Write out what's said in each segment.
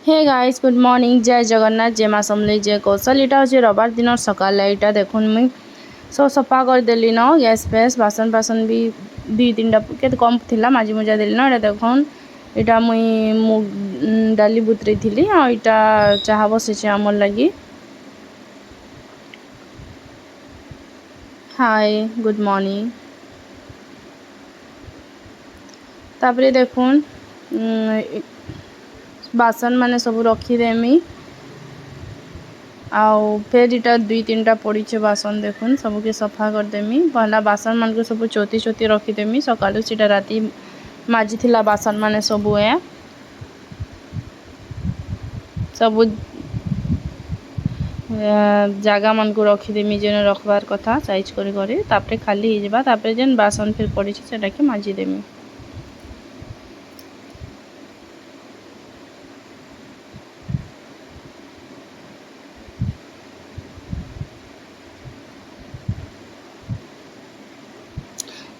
Hey guys good morning जय जगन्नाथ जय माँ समलेई जय कौशल इटा हूँ रविवार दिन सकाल इटा देखुन मुई सब सफा करदेली न गैस फैस बासन बासन भी दुई तीन टा के कम थिला माजी मुजा देली न देखुन इटा मुई मुग डाली बुतरे थी आ इटा चाहा बसैसे आमर लगी। हाय गुड मॉर्निंग तापरे देखुन बासन माने सब रखीदेमी आउ फिर इटा दुई तीन टा पड़ी बासन देखुन सबके सफा करदेमी पहला बासन मान को सब चौती चौती रखीदेमी सकालू सीटा राती माजी थिला बासन माने सबू सबू जगह मान को रखीदेमी जेन रखबार कथा साइज करी तापरे खाली हो जाबा तापरे जेन बासन फिर पड़ी सेटा के माजीदेमी।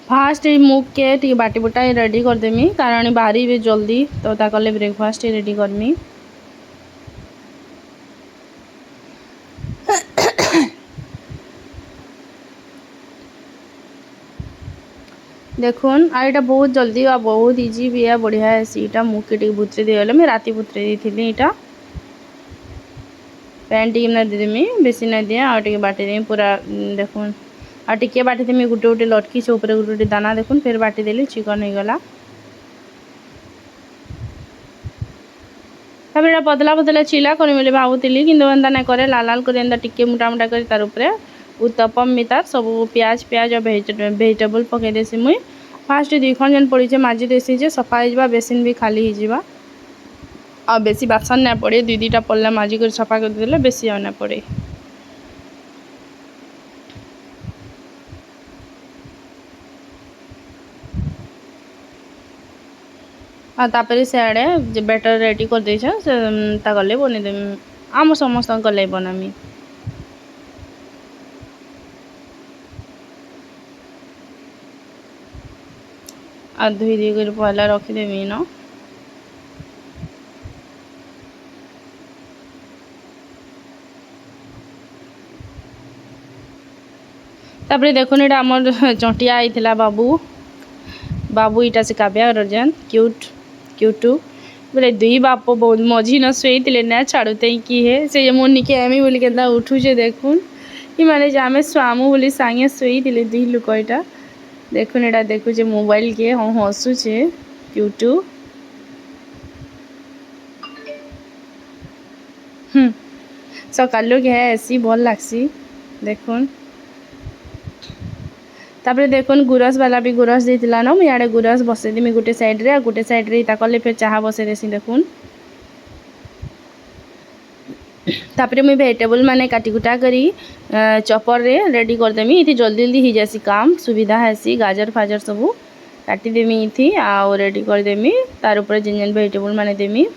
फास्ट मुग के टी बाटी बुटा रेडी करदेमी कारण बाहरी भी जल्दी तो ताकले ब्रेकफास्ट रेडी करमी। देखुन आ बहुत जल्दी आ बहुत इजी भी है बढ़िया है सीटा मुग के बुतरे देगले मैं राति बुतरे दी इटा पैन टी ना देदेमी बेसी ना दिए आगे बाटी देमी पूरा देखुन आ टिके बाटी देमी गुटे गुटे लटकी से ऊपर गुटे गुटे दाना देखुन फिर बाटी देली चिकन हो गला। तब एटा पतला पतला चिला करी बोली भावुली कि एंता ना करे लाल लाल कर एंता टिके मोटा मोटा कर तार उपरे उत्तपम मितार सब प्याज प्याज और भेजिटेबल पकई देसी मुई फास्ट दुई खन जेन पड़ी माजी देसी जे सफा हो बेसिन भी खाली हो आ बेसी बासन ना पड़े दुई दुईटा पड़ला माजी कर सफा कर देले बेसी आ ना पड़े। तापर सियाड़े बैटर रेडी कर दे गले बनईदेमी आम समस्त गले बनामी। आ धुई दी कर पहला रखीदेमी न तापर देखुन एटा आमर चंटिया आईथिला बाबू बाबू इटा से काव्या रजन क्यूट क्यूटू बोले दुई बाप बहुत मझी न शुई ना छाड़ुते कि है से मोर निके आमी बोली के उठुचे देखुन कि माने आम स्वामू बोली सांगे शुई दुई लोक इटा देखुन एटा देखुचे मोबाइल के हाँ हसुचे क्यूटू सकालू के ऐसी भल लागसी देखुन। तापर देखुन गुरस वाला भी गुरस देथिला न मैं याडे गुरस बसई देमी गोटे साइड रे ताकले फिर चाहा बसई देसी देखुन। तापर मुई वेजिटेबल माने काटी कुटा करी चॉपर रे रेडी कर देमी इति जल्दी जल्दी हो जासी काम सुविधा हैसी गाजर फाजर सबू काटी देमी इति आ रेडी कर देमी तार ऊपर जेन जेन वेजिटेबल माने देमी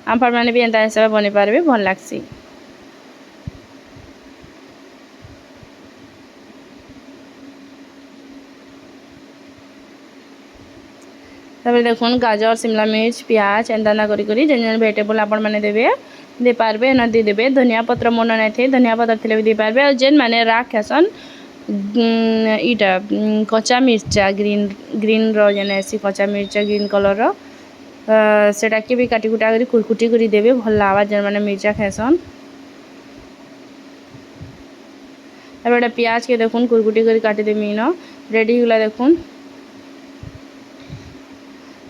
आम माने भी एंता हिसाब बने पारबे भल लागसी। तब देखुन गाजर शिमला मिर्च प्याज एंता ना करी जेन जेन वेजिटेबल आपण माने देबे दे पारबे ना दे देबे धनिया पत्र मन ना थे धनिया पत्र थिले भी दे पारबे और जेन माने राख हेसन इटा कच्चा मिर्चा ग्रीन ग्रीन रो जेन ऐसी कच्चा मिर्चा ग्रीन कलर रो सेटा के भी काटी कुटा करी कुरकुटी करी देबे भल लावा जेन माने मिर्चा खाएसन। अब एटा प्याज के देखुन कुरकुटी करी काटी देमी न रेडी होला देखुन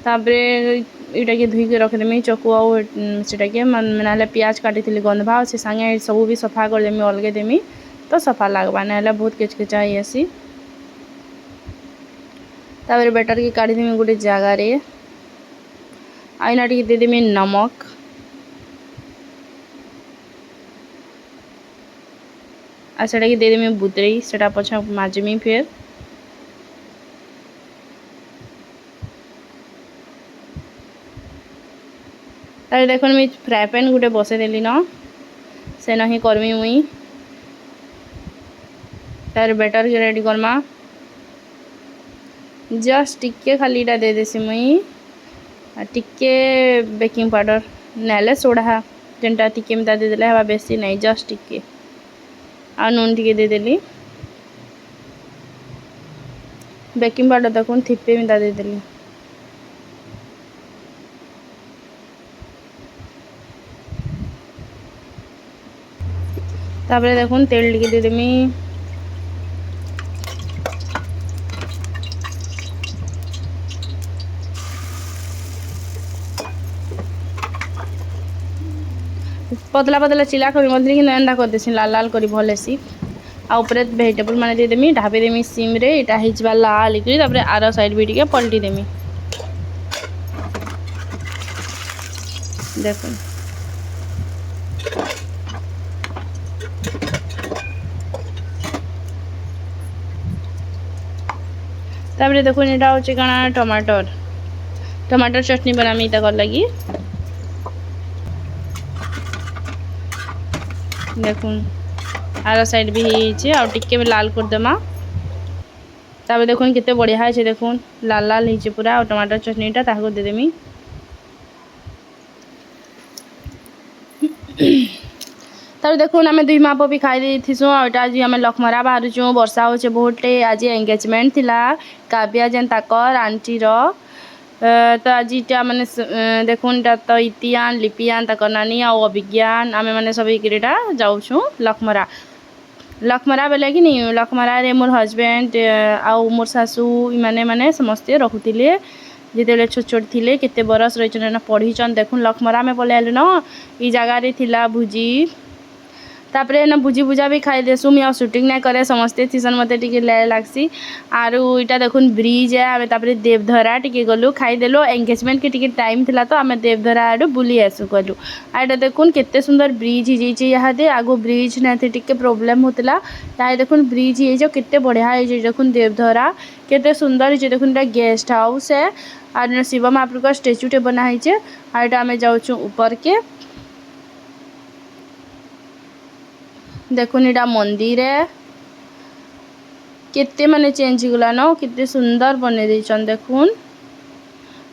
तापरे इटा के धुई के रखदेमी चकु आटा के ना प्याज काटी थी गंधभा से सांगे सब भी सफा करदेमी अलगे देमी तो सफा लगवा ना बहुत केचकेचा आसी तापर बेटर के काढ़ी देमी गोटे जगार आईना टी देदेमी नमक आ सेटा के देदेमी बुतरी सेटा पछा माजमी फिर तार देखुन मुझे फ्राए पैन गोटे बसई देली न से ही करमी मुई तार बेटर के रेडी करमा जस्ट टिके खाली इटा दे देसी मुई टिके बेकिंग पाउडर नाले सोडा जेनटा टिके मिता देदेले हवा बेसी नहीं जस्ट टिके आ नून टिके देदेली बेकिंग पाउडर देखुन थिपे मिता देदेली तापरे देखुन तेल टिके देदेमी पतला पतला चिला करी मत कि एंदा कर देसी लाल लाल करी भल सी आ ऊपर वेजिटेबल माने दे देमी ढापी देमी सिम रे इटा हिजबा लाल करी तापरे आरो साइड भी टिके पलटी देमी देखुन तापरे देखुन एटा होचे काना टमाटर चटनी बनामी इता कर लगी देखुन आर साइड भी होइछे आ टिके लाल कर देमा ताबे देखुन केते बढ़िया है देखुन लाल लाल होइछे पूरा और टमाटर चटनीटा ताको दे देमी तार देखुन आम दुई माप भी खाई देथिसु आटा आज आम लखमरा बाहरुचु वर्षा होचे बहुते आज एंगेजमेंट थिला काव्या जेन ताकर आंटीर तो आज इटा माने देखुन तो इतियान लिपियान ताकर नानी आ अभिज्ञान आम मैंने सब इटा जाऊँ लखमरा बेले कि नहीं लखमरा रे मोर हजबैंड आउ मोर सासू इमाने माने समस्ते रखुतिले जिते छोट छोट थिले केते बरस रही पढ़ीचन देखुन लखमरा में पले न ई जगार थिला भुजी तापरे ना भुजी भुजा भी खाई देसु मुझे शूटिंग नहीं करे समस्ते थीसन मत टे लगसी आरु इटा देखुन ब्रिज है आम तापरे देवधरा टिके गलु खाईदेलु एंगेजमेंट के टिके टाइम थिला तो आम देवधरा आड़ू बुली आसु गलु आटा देखुन केते सुंदर ब्रिज हो यहाँ आगो ब्रिज नहीं टिके प्रोब्लेम होता यहाँ देखुन ब्रिज हो केते बढ़िया हो देखुन देवधरा केते सुंदर हो देखुन गेस्ट हाउस है और शिव महाप्रभु का स्टेच्यूटे बनाई और आम जाऊँ ऊपर के देखुन इटा मंदिर है केते माने चेंज गला न केते सुंदर बने देछन देखुन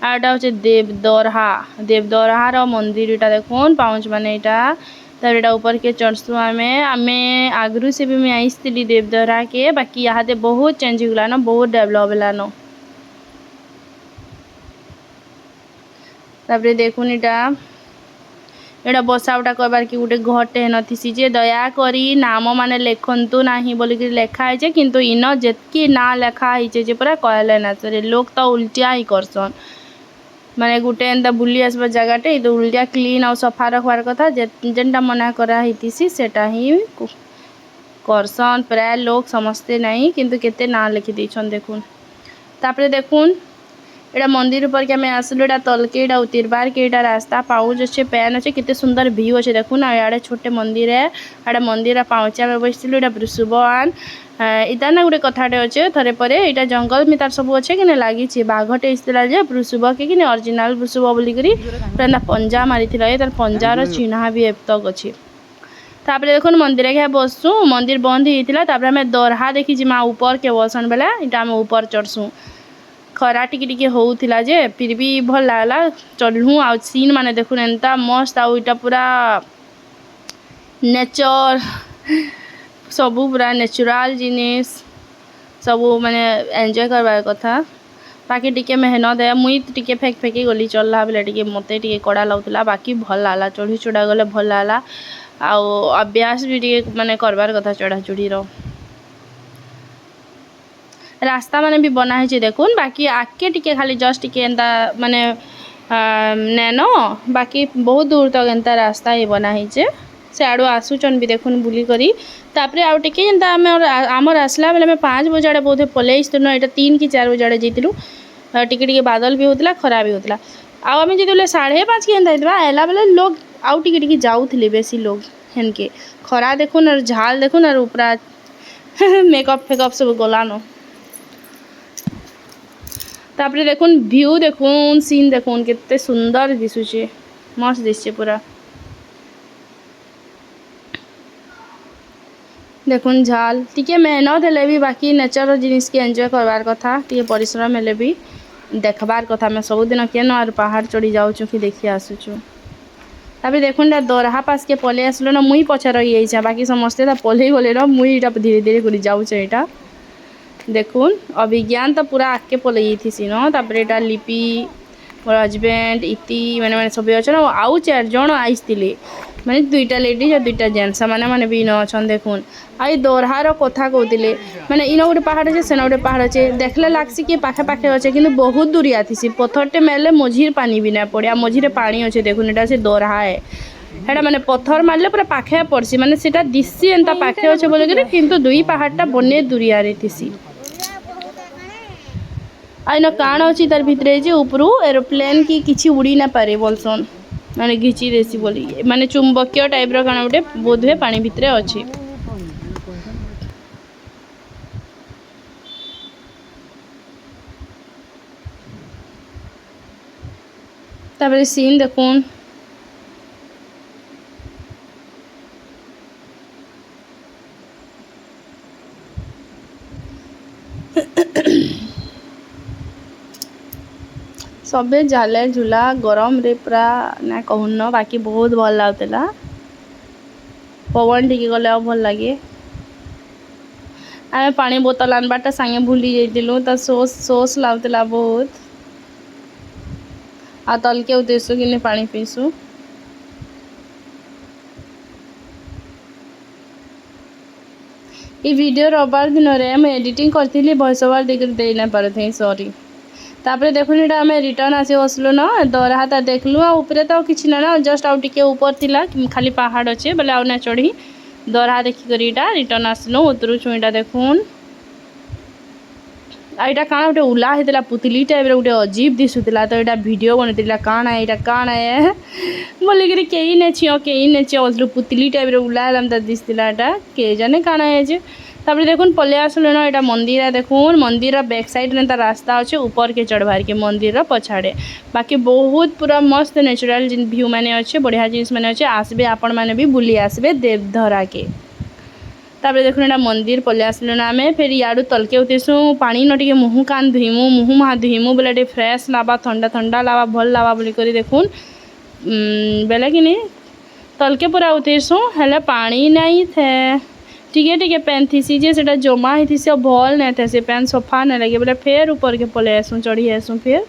आटा होचे देवदरहा रो मंदिर इटा देखुन पाउच माने इटा तब इटा ऊपर के चढ़सु आमे आगरू से भी मैं आईसली देवदरहा के बाकी यहाँ दे बहुत चेंज गला न बहुत डेवलप होला न तबरे देखुन इटा एटा बसा उठा कहबार कि गोटे घरटे नथी जे दया करी नाम माने लेखंतु नाही बोलिक लेखा है किंतु इन जेतकी ना लेखा है जे पूरा कहले ना सरे लोग तो उल्टिया ही करसन माने गोटे एंता बुली आसबा जगहटे तो उल्टिया क्लीन और सफा रखबार कथा जेनटा मना करा हितिसी सेटा ही करसन प्राय लोग समझते नहीं किंतु केते ना लिखि देछन देखुन तापरे देखुन एटा मंदिर ऊपर के हमें आसलु एटा तलके एटा उतरबार के एटा रास्ता पाउच अच्छे पैन अच्छे कितने सुंदर व्यू अच्छे देखुन आड़े छोटे मंदिर है आड़े मंदिर पाउचा में बसलु एटा वृषभवान इता ना गोटे कथाटे अच्छे थरे परे एटा जंगल में तार सब अच्छे कि लगी बाघटे इसला जे वृषभ के ओरिजिनल वृषभ बोलिकी पंजा मारी तार पंजार चिन्ह भी एतक अच्छे तापर देखुन मंदिर के बसु मंदिर बंद होता आम दरहा देखी जिमा ऊपर के बसन बेला इटा आम ऊपर चढ़सु खरा टिके होउथिला जे फिर भी भल लागला चढ़लु आ सीन माने देखुन एंता मस्त आउटा पूरा नेचर सबू पूरा नेचुरल जिनिस सबू माने एंजॉय करबार कथा बाकी टिके मेहनत है मुई टिके फेंकी गली चलला बेले टिके मते टिके कड़ा लागुला बाकी भल लागला चढ़ी चढ़ा गले भल लागला आ अभ्यास भी टिके माने करबार कथा चढ़ा चढ़ी रो रास्ता माने भी बना है देखुन बाकी आके टिके खाली जस्ट टिके एंता माने नैनो बाकी बहुत दूर तक एंता रास्ता ही बना है से आड़ू आसुचन भी देखुन बुली करी तापरे आउ टिके एंता आमर आसला बेले 5 बजे बोधे पलैई न यहाँ 3 कि 4 बजे जाइलु टिके टिके बादल भी होता खरा भी होता आउ आम जो 5:30 के एंता आला बेले लोग आउ टिके टिके जाऊले बेसी लोग हेनके खरा देखुन और झाल देखुन और उपरा मेकअप फेकअप सब गलानो तापरे देखुन व्यू देखुन सीन देखुन केते सुंदर दिसुचे मस्त दिसचे पूरा देखुन झाल टिके मेहनत हेले भी बाकी नेचर जिनिस के एंजॉय करवार कथा टिके परिश्रम हेले भी देखबार कथा आम सबुदिन केन आर पहाड़ चढ़ी जाऊँ कि देखी आसुचु। तापर देखुन दरहा पास के पलि आसलो ना मुई पछे रही जाइछा बाकी समस्ते पलि गले ना मुई धीरे धीरे कर जाऊँ एटा देखुन अभिज्ञान तो पूरा आगे पलि जाइथिसी न। तापर एटा लिपि मोर हजबैंड इति मैंने मैंने सब अच्छे आउ 4 जन आईसले माने 2टा लेडीज और 2टा जेंट्स मैंने भी इन अच्छा देखुन आई दरहार कथा कहते माने इन गोटे पहाड़ अच्छे सेन गोटे पहाड़ अच्छे देखले लगसी कि पाखे पाखे अच्छे कि बहुत दूरिया थी पथरटे मेले मझीर पानी भी ना पड़े मझीरे पानी अच्छे देखुन एटा से दरहा है हेटा माने पत्थर मारले पूरा पाखे पड़सी माने सेटा दिसी एंता पाखे अच्छे बोले किंतु 2 पहाड़टा बने दूरिया थी आईन काण अच्छी तार भितर उपरू एरोप्लेन की किसी उड़ी ना पारे बोलसन माने घिची देसी बोली माने चुंबकीय टाइप रो काण गोटे बोध हुए पानी भितर अच्छी। तापर सीन देखुन सबे जाले झूला गरम रे पूरा ना कहून बाकी बहुत भल लगुला पवन टिके गले भल लगे आम पानी बोतल आनबाटा सांगे भूली जाइलु तो सोस लगुला बहुत आ तलके उतरसु कि पानी पीसु ये वीडियो रविवार दिन में एडिटिंग करती वॉइस ओवर दे ना पारे सॉरी। तापर देखुन ये आम रिटर्न आसी बसलु न दरहा देखलु आउे तो किसी ना जस्ट आउ टे ऊपर थिला खाली पहाड़ अच्छे बोले आउ ना चढ़ी दरहा देखिक रिटर्न आसलु उतरुचु यहाँ देखुन आईटा काण गोटे उला होता पुतली टाइप गोटे अजीब दिशुला तो यहाँ वीडियो बनती काण है यहाँ काण है बोलिकी कई नेछियो बोलूँ पुतली टाइप उला दिशला के जाने काण है तापर देखुन पलि आसलु ना यहाँ मंदिर देखुन मंदिर बैक साइड में रास्ता अच्छे ऊपर के चढ़वार के मंदिर पछाड़े बाकी बहुत पूरा मस्त नेचुरल व्यू मैंने अच्छे बढ़िया जिनिस मैंने अच्छे आसबे आपण मैंने भी बुली आसबे देवधरा के। तापर देखुन यहाँ मंदिर पलि आसलु ना आम फिर याडू तलके उतरसु पानी न टे मुँह कान धुईमु मुँह मुहा धुईमु बोले टे फ्रेश लावा ठंडा ठंडा लावा भल लावा बोलिक देखुन बेले कि तलके पूरा उतरसु हेले पानी नहीं थे टिके पेन थी जे से जमा ही भल नहीं थे से पेन सफा नहीं लगे बोले फिर ऊपर के पलि आसू चढ़ी आसू फिर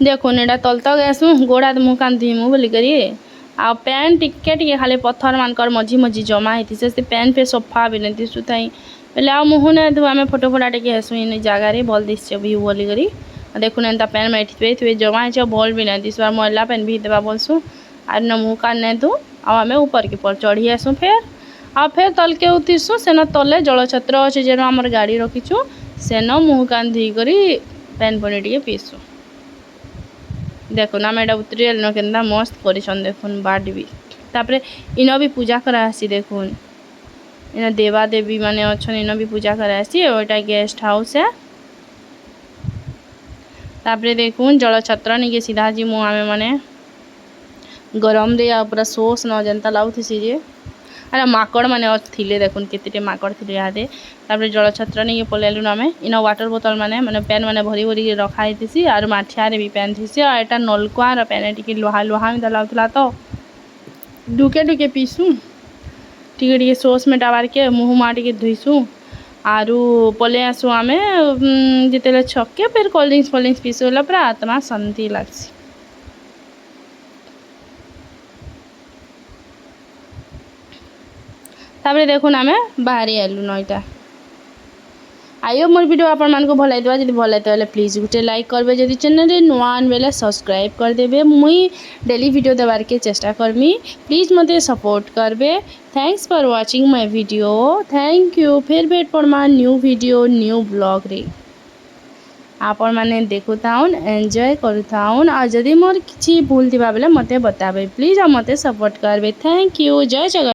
देखुन यहाँ तल तक आसू गोड़ हाथ मुँह कान धुईमु बोलिक आ पेन टिके खाली पत्थर मानकर मझी मझी जमा होती से पेन पे सफा भी नहीं दिशु थी बोले आ मुँह नहीं धो आम फोटो फोटा टे हेसु इन जगार भल दिशे व्यू बोलिक देखुन एंता पेन में जमा है भल भी नहीं दिशु मैला पेन भी देवा बोलसु आर न मुँह कान नहीं धो आम ऊपर के पर चढ़ी आसू फिर तल के उतरसु सेन तले जलछत्र अच्छे जेन आम गाड़ी रखीचु सेन मुँह कान धोकर पेन पानी टे पीसु देखुन आम यहाँ उतरी के मस्त कर देखुन बाट भी तापर इन भी पूजा करासी देखुन इन देवा देवी माने अच्छा इन भी पूजा करासी ओटा गेस्ट हाउस है। तापर देखुन जलछत्र नहीं सीधा जी मुँह आमे माने गरम रे पूरा सोस न जनता लाउथसी जे अरे माकड़ माने थिले देखुन केते माकड़ थिले यादे तापर जलछत्र नहीं पलैलु आम इन वाटर बोतल माने पेन माने भरी भरी रखा थी और माठिया भी पेन थी और यहाँ नलकुआर पेन टी लोहा लोहा में लाउला तो ढुके ढुके पीसु टे सोस में डाबार के मुँह मुआ टे धुईसु आरु पलि आसु आम जिते छके फिर कोल्ड ड्रिंक्स पीसु पूरा आत्मा शांति लगसी। तापर देखुन आम बाहरी आलु नईटा आई मोर वीडियो आपण मानक भल लगे जब भल लगे प्लीज गोटे लाइक करबे जदि चैनल रे नुआ बेले सब्सक्राइब कर देबे मुई डेली वीडियो देवार के चेष्टा करमी प्लीज मते सपोर्ट करबे। Thanks for watching my video thank you फिर भेट पड़मा न्यू वीडियो न्यू ब्लॉग रे आपण माने देखु थाउन एंजॉय करू थाउन आ जदि मोर किछि भूल थिबा बेले मते बताबे प्लीज आ मते सपोर्ट करबे। थैंक यू जय जगन्नाथ।